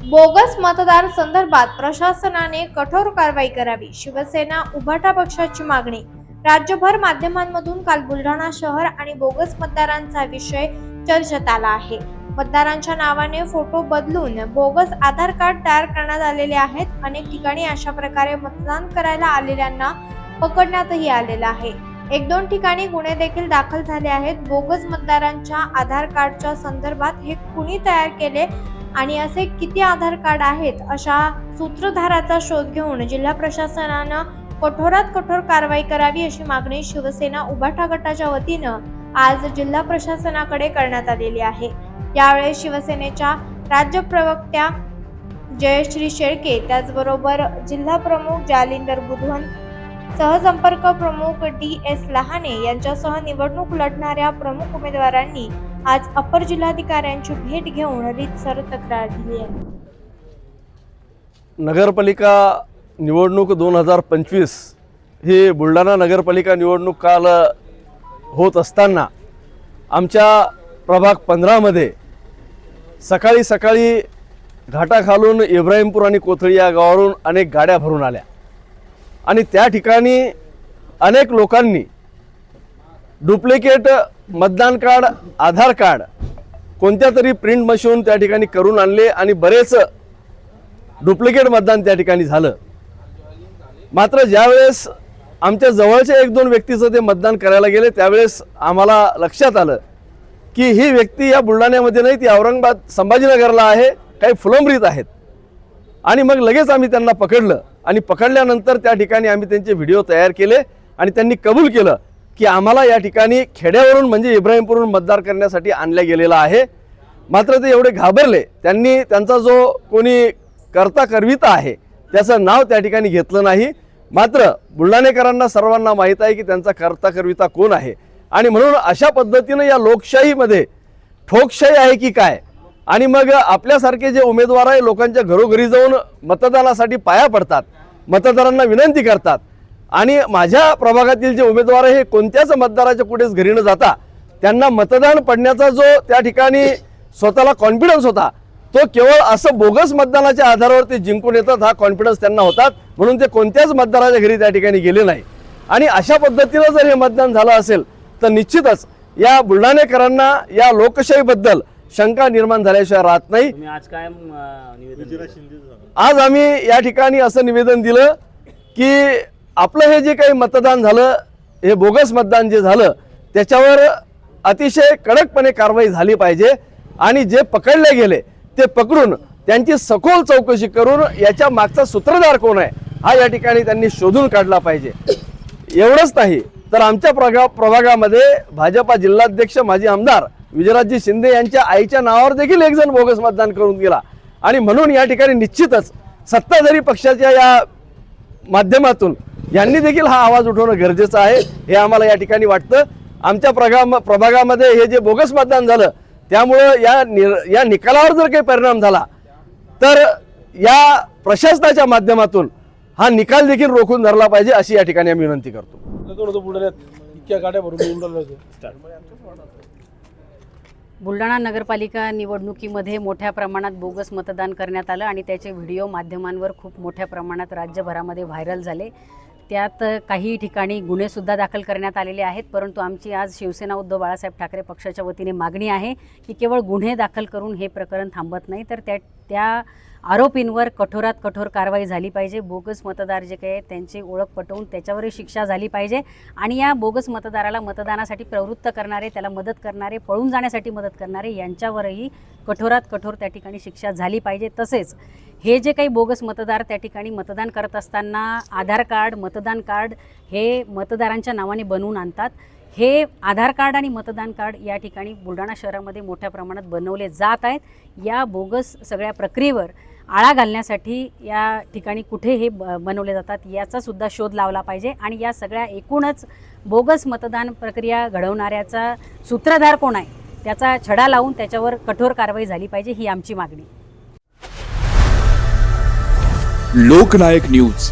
Bogus मतदार संदर्भात प्रशासनाने कठोर कारवाई करावी, शिवसेना उभाटा पक्षाची मागणी। राज्यभर माध्यमांमधून काल बुलढाणा शहर आणि बोगस मतदारांचा विषय चर्चेत आला आहे। मतदारांच्या नावाने फोटो बदलून बोगस आधार कार्ड तयार करण्यात आलेले आहेत। अनेक ठिकाणी अशा प्रकारे मतदान करायला आलेल्यांना पकडण्यातही आलेलं आहे। एक दोन ठिकाणी गुन्हे देखील दाखल झाले आहेत। बोगस मतदारांच्या आधार कार्डच्या संदर्भात हे कुणी तयार केले आणि असे किती आधार कार्ड आहेत, अशा सूत्रधाराचा शोध घेऊन जिल्हा प्रशासनानं कठोरात कठोर कारवाई करावी, अशी मागणी शिवसेना उभाटा गटाच्या वतीनं आज जिल्हा प्रशासनाकडे करण्यात आलेली आहे। यावेळी शिवसेनेच्या राज्य प्रवक्त्या जयश्री शेळके, त्याचबरोबर जिल्हा प्रमुख जालिंदर बुधवन, सहसंपर्क प्रमुख DS लहाने यांच्यासह निवडणूक लढणाऱ्या प्रमुख उमेदवारांनी आज अपर जिल्हाधिकाऱ्यांची भेट घेऊन रीतसर तक्रार दिली आहे। नगरपालिका निवडणूक 2025 ही बुलढाणा नगरपालिका निवडणूक काल होत असताना आमच्या प्रभाग 15 मध्ये सकाळी घाटाखालून इब्राहिमपूर आणि कोथळी या गावावरून अनेक गाड्या भरून आल्या आणि त्या ठिकाणी अनेक लोकांनी डुप्लिकेट मतदान कार्ड, आधार कार्ड कोणत्या तरी प्रिंट मशीन त्या ठिकाणी करून आणले आणि बरेच डुप्लिकेट मतदान त्या ठिकाणी झालं। मात्र ज्यावेळेस आमच्या जवळच्या एक दोन व्यक्तीचं ते मतदान करायला गेले त्यावेळेस आम्हाला लक्षात आलं की ही व्यक्ती या बुलढाण्यामध्ये नाही, ती औरंगाबाद संभाजीनगरला आहे, काही फुलंब्रीत आहेत। आणि मग लगेच आम्ही त्यांना पकडलं आणि पकडल्यानंतर त्या ठिकाणी आम्ही त्यांचे व्हिडिओ तयार केले आणि त्यांनी कबूल केलं की आम्हाला या ठिकाणी खेड्यावरून म्हणजे इब्राहिमपूरहून मतदान करण्यासाठी आणल्या गेलेला आहे। मात्र ते एवढे घाबरले, त्यांनी त्यांचा जो कोणी करता करविता आहे त्याचं नाव त्या ठिकाणी घेतलं नाही। मात्र बुलढाणेकरांना सर्वांना माहीत आहे की त्यांचा करता करविता कोण आहे आणि म्हणून अशा पद्धतीने या लोकशाहीमध्ये ठोकशाही आहे की काय। आणि मग आपल्यासारखे जे उमेदवार आहे लोकांच्या घरोघरी जाऊन मतदानासाठी पाया पडतात, मतदारांना विनंती करतात आणि माझ्या प्रभागातील जे उमेदवार आहे हे कोणत्याच मतदाराच्या कुठेच घरी न जाता त्यांना मतदान पडण्याचा जो त्या ठिकाणी स्वतःला कॉन्फिडन्स होता तो केवळ असं बोगस मतदानाच्या आधारावर ते जिंकून येतात, हा कॉन्फिडन्स त्यांना होता, म्हणून ते कोणत्याच मतदाराच्या घरी त्या ठिकाणी गेले नाही। आणि अशा पद्धतीने जर हे मतदान झालं असेल तर निश्चितच या बुलढाणेकरांना या लोकशाहीबद्दल शंका निर्माण झाल्याशिवाय राहत नाही। आज आम्ही या ठिकाणी असं निवेदन दिलं की आपलं हे जे काही मतदान झालं, हे बोगस मतदान जे झालं त्याच्यावर अतिशय कडकपणे कारवाई झाली पाहिजे आणि जे पकडले गेले ते पकडून त्यांची सखोल चौकशी करून याच्या मागचा सूत्रधार कोण आहे हा या ठिकाणी त्यांनी शोधून काढला पाहिजे। एवढंच नाही तर आमच्या प्रभागामध्ये भाजपा जिल्हाध्यक्ष माजी आमदार विजयराजजी शिंदे यांच्या आईच्या नावावर देखील एक जण बोगस मतदान करून गेला आणि म्हणून या ठिकाणी निश्चितच सत्ताधारी पक्षाच्या या माध्यमातून यांनी देखील हा आवाज उठवणं गरजेचं आहे, हे आम्हाला या ठिकाणी वाटतं। आमच्या प्रभागामध्ये हे जे बोगस मतदान झालं त्यामुळे या निकालावर जर काही परिणाम झाला तर या प्रशासनाच्या माध्यमातून हा निकाल देखील रोखून धरला पाहिजे, अशी या ठिकाणी आम्ही विनंती करतो। बुलढाणा नगरपालिका निवडणुकीमध्ये मोठ्या प्रमाणात बोगस मतदान करण्यात आलं आणि त्याचे व्हिडिओ माध्यमांवर खूप मोठ्या प्रमाणात राज्यभरामध्ये व्हायरल झाले। त्यात काही ठिकाणी गुन्हेसुद्धा दाखल करण्यात आलेले आहेत। परंतु आमची आज शिवसेना उद्धव बाळासाहेब ठाकरे पक्षाच्या वतीने मागणी आहे की केवळ गुन्हे दाखल करून हे प्रकरण थांबत नाही, तर त्या आरोपींवर कठोरात कठोर कारवाई झाली पाहिजे। बोगस मतदार जे काही आहेत त्यांची ओळख पटवून त्याच्यावरही शिक्षा झाली पाहिजे आणि या बोगस मतदाराला मतदानासाठी प्रवृत्त करणारे, त्याला मदत करणारे, पळून जाण्यासाठी मदत करणारे यांच्यावरही कठोरात कठोर त्या ठिकाणी शिक्षा झाली पाहिजे। तसेच हे जे काही बोगस मतदार त्या ठिकाणी मतदान करत असताना आधार कार्ड, मतदान कार्ड हे मतदारांच्या नावाने बनवून आणतात, हे आधार कार्ड आणि मतदान कार्ड या ठिकाणी बुलढाणा शहरामध्ये मोठ्या प्रमाणात बनवले जात आहेत। या बोगस सगळ्या प्रक्रियेवर आळा घालण्यासाठी या ठिकाणी कुठे हे बनवले जातात याचा सुद्धा शोध लावला पाहिजे आणि या सगळ्या एकूणच बोगस मतदान प्रक्रिया घडवणाऱ्याचा सूत्रधार कोण आहे त्याचा छडा लावून त्याच्यावर कठोर कारवाई झाली पाहिजे, ही आमची मागणी। लोकनायक न्यूज